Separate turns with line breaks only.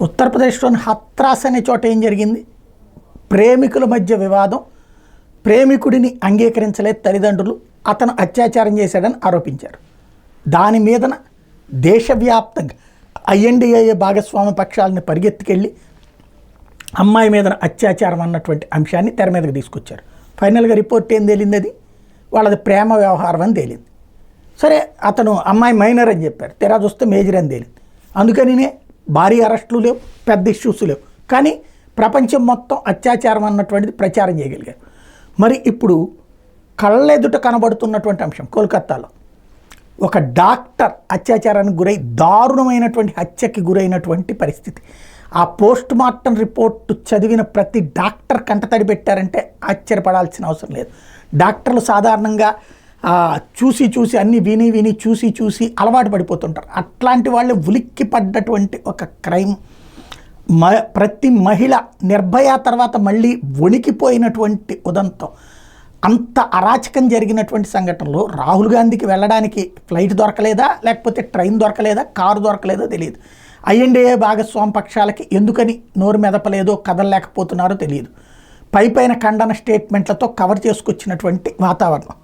ఉత్తరప్రదేశ్లోని హత్రాస్ అనే చోట ఏం జరిగింది? ప్రేమికుల మధ్య వివాదం. ప్రేమికుడిని అంగీకరించలేదు తల్లిదండ్రులు. అతను అత్యాచారం చేశాడని ఆరోపించారు. దాని మీదన దేశవ్యాప్తంగా ఐఎన్డిఏ భాగస్వామ్య పక్షాలని పరిగెత్తుకెళ్ళి అమ్మాయి మీదన అత్యాచారం అన్నటువంటి అంశాన్ని తెర మీదకి తీసుకొచ్చారు. ఫైనల్గా రిపోర్ట్ ఏం తేలింది? అది వాళ్ళది ప్రేమ వ్యవహారం అని తేలింది. సరే, అతను అమ్మాయి మైనర్ అని చెప్పారు, తెరా చూస్తే మేజర్ అని తేలింది. అందుకనినే భారీ అరెస్టులు లేవు, పెద్ద ఇష్యూస్ లేవు. కానీ ప్రపంచం మొత్తం అత్యాచారం అన్నటువంటిది ప్రచారం చేయగలిగారు. మరి ఇప్పుడు కళ్ళెదుట కనబడుతున్నటువంటి అంశం, కోల్కతాలో ఒక డాక్టర్ అత్యాచారానికి గురై దారుణమైనటువంటి హత్యకి గురైనటువంటి పరిస్థితి. ఆ పోస్ట్ మార్టం రిపోర్టు చదివిన ప్రతి డాక్టర్ కంటతడి పెట్టారంటే ఆశ్చర్యపడాల్సిన అవసరం లేదు. డాక్టర్లు సాధారణంగా చూసి అన్నీ విని చూసి అలవాటు పడిపోతుంటారు. అట్లాంటి వాళ్ళు ఉలిక్కి పడ్డటువంటి ఒక క్రైమ్. ప్రతి మహిళ నిర్భయ తర్వాత మళ్ళీ వణికిపోయినటువంటి ఉదంతం. అంత అరాచకం జరిగినటువంటి సంఘటనలో రాహుల్ గాంధీకి వెళ్ళడానికి ఫ్లైట్ దొరకలేదా, లేకపోతే ట్రైన్ దొరకలేదా, కారు దొరకలేదో తెలియదు. ఐఎన్డిఏ భాగస్వామ్య పక్షాలకి ఎందుకని నోరు మెదపలేదో, కదలలేకపోతున్నారో తెలియదు. పైన ఖండన స్టేట్మెంట్లతో కవర్ చేసుకొచ్చినటువంటి వాతావరణం.